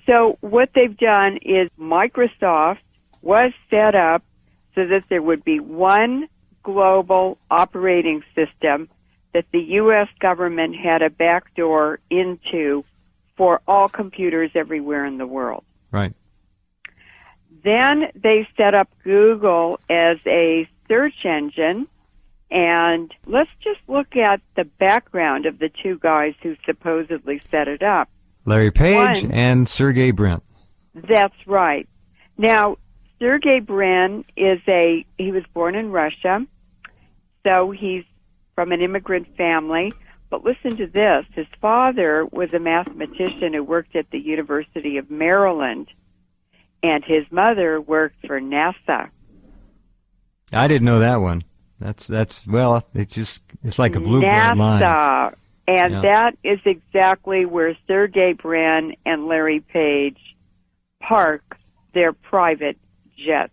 So what they've done is Microsoft was set up so that there would be one global operating system that the U.S. government had a backdoor into for all computers everywhere in the world. Right. Then they set up Google as a search engine, and let's just look at the background of the two guys who supposedly set it up. Larry Page and Sergey Brin. That's right. Now, Sergey Brin he was born in Russia, so he's from an immigrant family. But listen to this. His father was a mathematician who worked at the University of Maryland, and his mother worked for NASA. I didn't know that one. It's like a blue-blood line. NASA. And that is exactly where Sergey Brin and Larry Page park their private jets.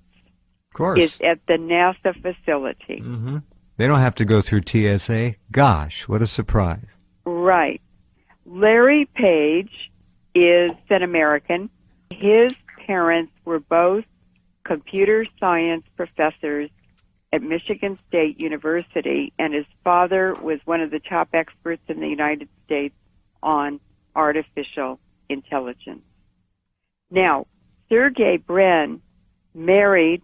Of course. Is at the NASA facility. Mm-hmm. They don't have to go through TSA. Gosh, what a surprise. Right. Larry Page is an American. His parents were both computer science professors at Michigan State University, and his father was one of the top experts in the United States on artificial intelligence. Now, Sergey Brin married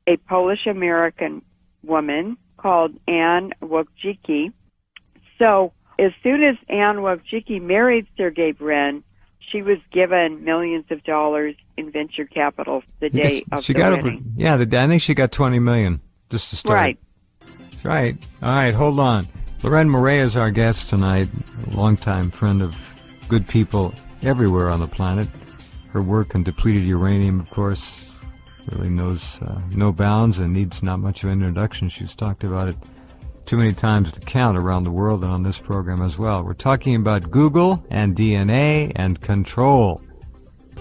a Polish-American woman called Anne Wojcicki. So as soon as Anne Wojcicki married Sergey Brin, she was given millions of dollars in venture capital the day of the wedding. I think she got $20 million just to start. Right. That's right. All right, hold on. Leuren Moret is our guest tonight, a longtime friend of good people everywhere on the planet. Her work on depleted uranium, of course, really knows no bounds and needs not much of an introduction. She's talked about it too many times to count around the world and on this program as well. We're talking about Google and DNA and control.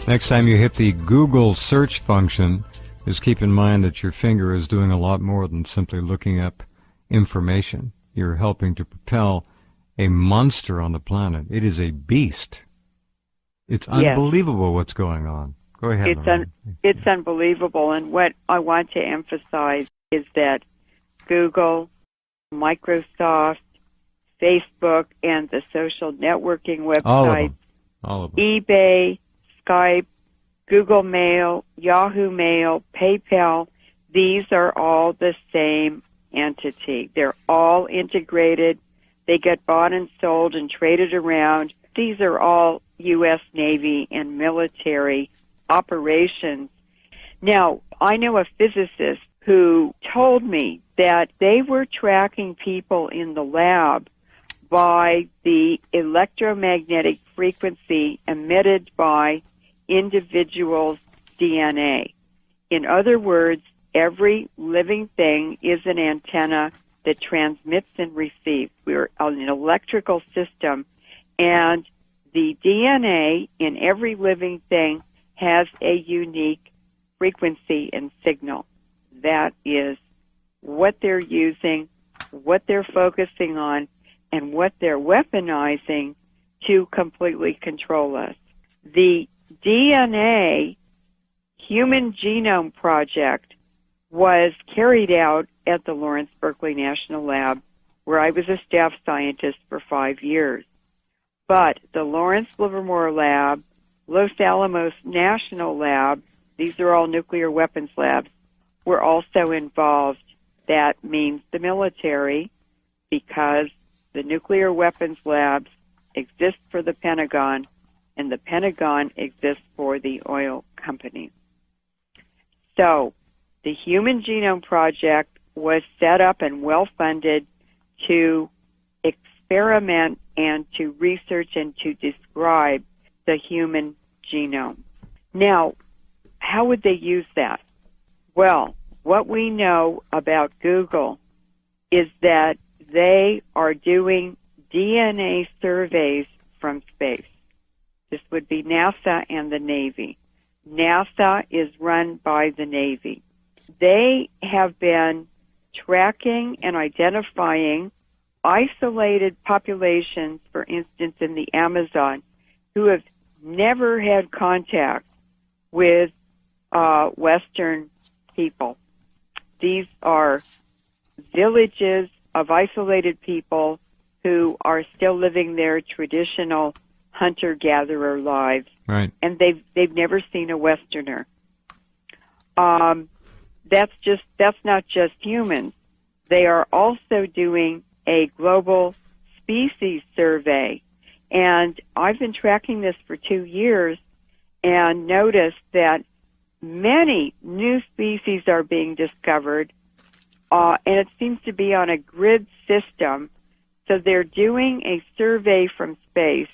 Next time you hit the Google search function, just keep in mind that your finger is doing a lot more than simply looking up information. You're helping to propel a monster on the planet. It is a beast. It's unbelievable what's going on. Go ahead. It's unbelievable, and what I want to emphasize is that Google, Microsoft, Facebook, and the social networking websites, all of them. eBay, Skype, Google Mail, Yahoo Mail, PayPal, these are all the same entity. They're all integrated. They get bought and sold and traded around. These are all U.S. Navy and military operations. Now, I know a physicist who told me that they were tracking people in the lab by the electromagnetic frequency emitted by individuals' DNA. In other words, every living thing is an antenna that transmits and receives. We're an electrical system, and the DNA in every living thing has a unique frequency and signal. That is what they're using, what they're focusing on, and what they're weaponizing to completely control us. The DNA Human Genome Project was carried out at the Lawrence Berkeley National Lab, where I was a staff scientist for 5 years. But the Lawrence Livermore Lab, Los Alamos National Lab, these are all nuclear weapons labs, were also involved. That means the military, because the nuclear weapons labs exist for the Pentagon, and the Pentagon exists for the oil companies. So the Human Genome Project was set up and well-funded to experiment and to research and to describe the human genome. Now, how would they use that? Well, what we know about Google is that they are doing DNA surveys from space. This would be NASA and the Navy. NASA is run by the Navy. They have been tracking and identifying isolated populations, for instance, in the Amazon, who have never had contact with Western people. These are villages of isolated people who are still living their traditional hunter-gatherer lives, Right. and they've never seen a Westerner. That's not just humans. They are also doing a global species survey, and I've been tracking this for 2 years and noticed that many new species are being discovered, and it seems to be on a grid system. So they're doing a survey from space,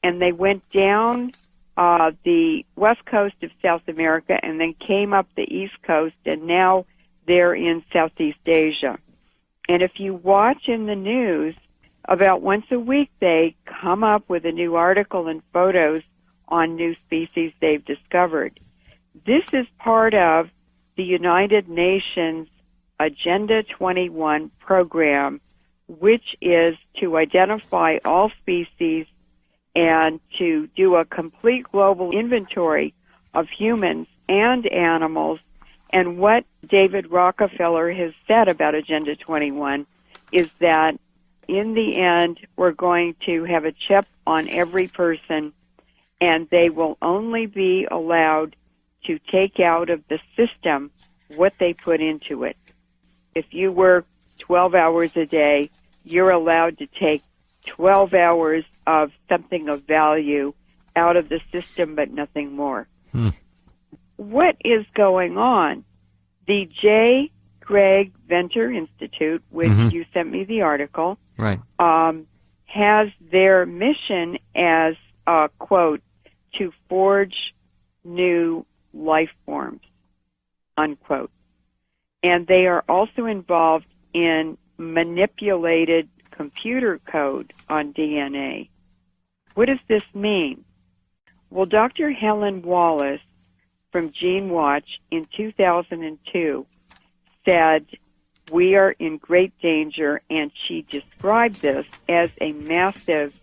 and they went down the west coast of South America and then came up the east coast, and now they're in Southeast Asia. And if you watch in the news, about once a week they come up with a new article and photos on new species they've discovered. This is part of the United Nations Agenda 21 program, which is to identify all species and to do a complete global inventory of humans and animals. And what David Rockefeller has said about Agenda 21 is that in the end, we're going to have a chip on every person, and they will only be allowed to take out of the system what they put into it. If you work 12 hours a day, you're allowed to take 12 hours of something of value out of the system, but nothing more. What is going on? The J. Greg Venter Institute, which you sent me the article, Right. Has their mission as, quote, to forge new life forms, unquote. And they are also involved in manipulated computer code on DNA. What does this mean? Well, Dr. Helen Wallace from GeneWatch in 2002 said, we are in great danger, and she described this as a massive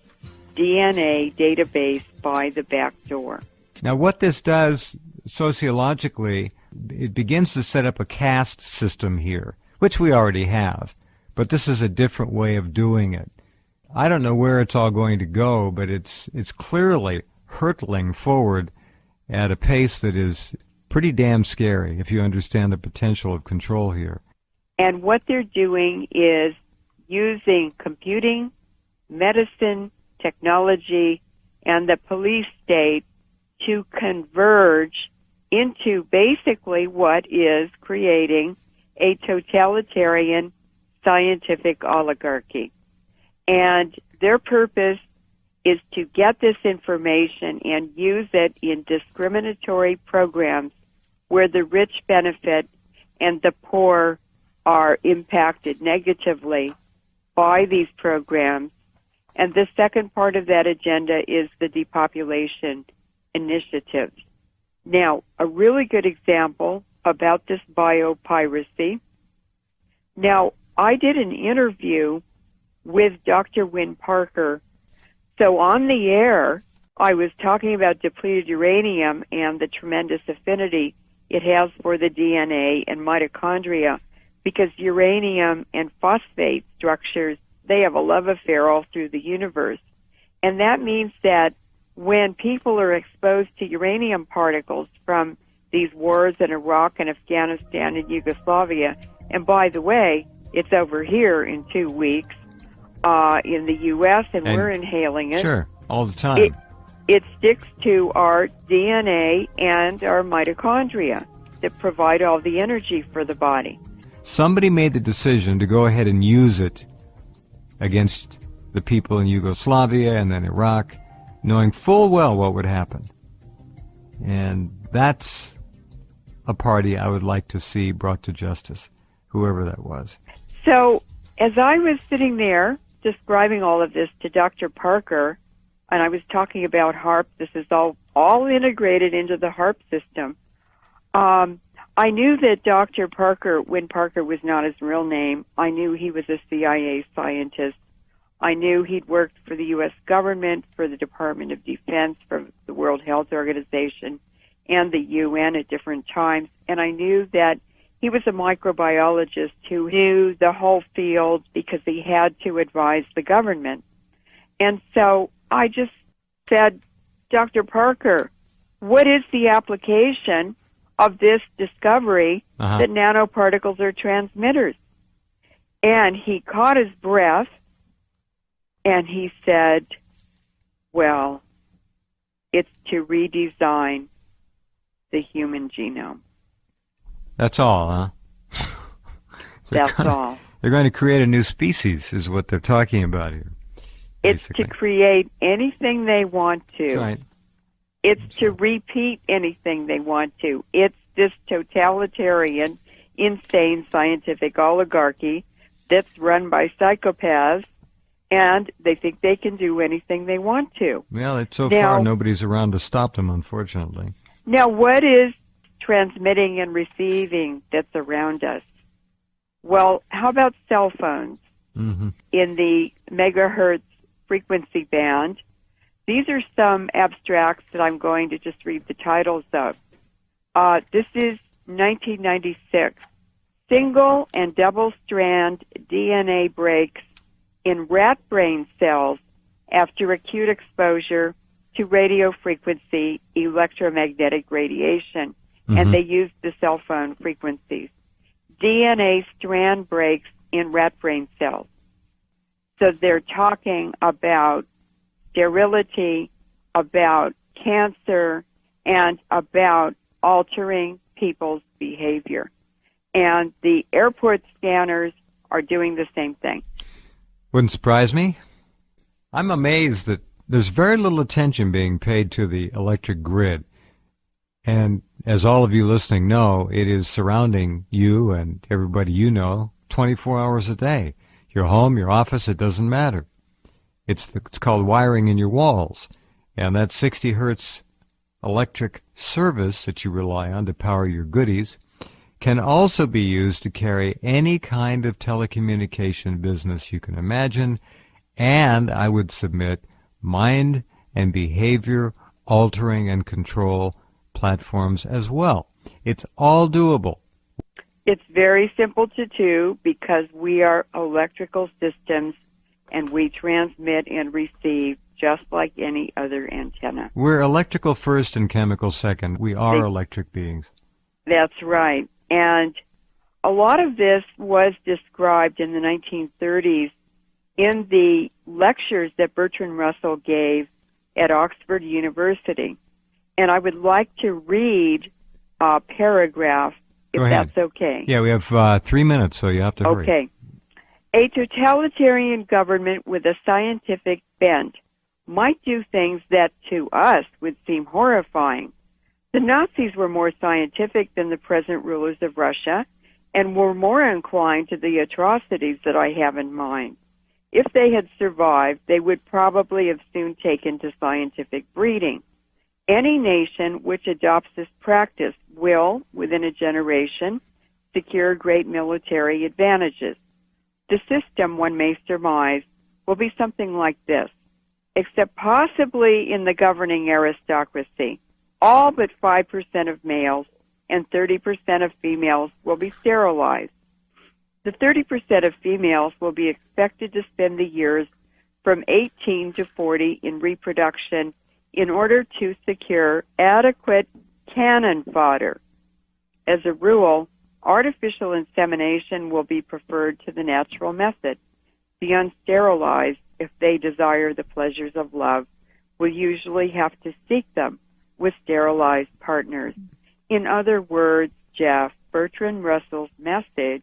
DNA database by the back door. Now, what this does sociologically, it begins to set up a caste system here, which we already have, but this is a different way of doing it. I don't know where it's all going to go, but it's clearly hurtling forward at a pace that is pretty damn scary if you understand the potential of control here. And what they're doing is using computing, medicine, technology, and the police state to converge into basically what is creating a totalitarian scientific oligarchy. And their purpose is to get this information and use it in discriminatory programs where the rich benefit and the poor are impacted negatively by these programs. And the second part of that agenda is the depopulation initiatives. Now, a really good example about this biopiracy. Now, I did an interview with Dr. Wynne Parker. So on the air, I was talking about depleted uranium and the tremendous affinity it has for the DNA and mitochondria, because uranium and phosphate structures, they have a love affair all through the universe. And that means that when people are exposed to uranium particles from these wars in Iraq and Afghanistan and Yugoslavia, and by the way, it's over here in 2 weeks in the U.S., and we're inhaling it. Sure, all the time. It sticks to our DNA and our mitochondria that provide all the energy for the body. Somebody made the decision to go ahead and use it against the people in Yugoslavia and then Iraq, knowing full well what would happen. And that's a party I would like to see brought to justice, whoever that was. So as I was sitting there describing all of this to Dr. Parker, and I was talking about HAARP, this is all integrated into the HAARP system, I knew that Dr. Parker, Wynne Parker, was not his real name. I knew he was a CIA scientist. I knew he'd worked for the U.S. government, for the Department of Defense, for the World Health Organization, and the UN at different times. And I knew that he was a microbiologist who knew the whole field because he had to advise the government. And so I just said, Dr. Parker, what is the application of this discovery that nanoparticles are transmitters? And he caught his breath and he said, well, it's to redesign the human genome. That's all, huh? That's all. They're going to create a new species, is what they're talking about here. Basically. It's to create anything they want to. That's right. It's to repeat anything they want to. It's this totalitarian, insane scientific oligarchy that's run by psychopaths, and they think they can do anything they want to. Well, so far nobody's around to stop them, unfortunately. Now, what is transmitting and receiving that's around us? Well, how about cell phones in the megahertz frequency band? These are some abstracts that I'm going to just read the titles of. This is 1996. Single and double-strand DNA breaks in rat brain cells after acute exposure to radio frequency electromagnetic radiation. And they used the cell phone frequencies. DNA strand breaks in rat brain cells. So they're talking about sterility, about cancer, and about altering people's behavior. And the airport scanners are doing the same thing. Wouldn't surprise me. I'm amazed that there's very little attention being paid to the electric grid. And as all of you listening know, it is surrounding you and everybody you know 24 hours a day. Your home, your office, it doesn't matter. It's called wiring in your walls. And that 60 hertz electric service that you rely on to power your goodies can also be used to carry any kind of telecommunication business you can imagine, and I would submit mind and behavior altering and control platforms as well. It's all doable. It's very simple to do because we are electrical systems and we transmit and receive just like any other antenna. We're electrical first and chemical second. We are electric beings. That's right. And a lot of this was described in the 1930s in the lectures that Bertrand Russell gave at Oxford University. And I would like to read a paragraph, if that's okay. Yeah, we have 3 minutes, so you have to hurry. Okay. A totalitarian government with a scientific bent might do things that to us would seem horrifying. The Nazis were more scientific than the present rulers of Russia and were more inclined to the atrocities that I have in mind. If they had survived, they would probably have soon taken to scientific breeding. Any nation which adopts this practice will, within a generation, secure great military advantages. The system, one may surmise, will be something like this, except possibly in the governing aristocracy. All but 5% of males and 30% of females will be sterilized. The 30% of females will be expected to spend the years from 18 to 40 in reproduction in order to secure adequate cannon fodder. As a rule, artificial insemination will be preferred to the natural method. The unsterilized, if they desire the pleasures of love, will usually have to seek them with sterilized partners. In other words, Jeff, Bertrand Russell's message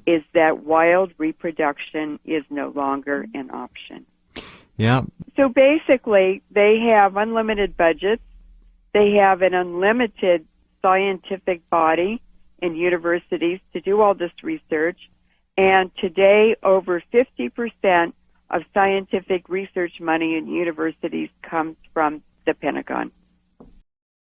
is that wild reproduction is no longer an option. Yeah. So basically, they have unlimited budgets. They have an unlimited scientific body in universities to do all this research. And today, over 50% of scientific research money in universities comes from the Pentagon.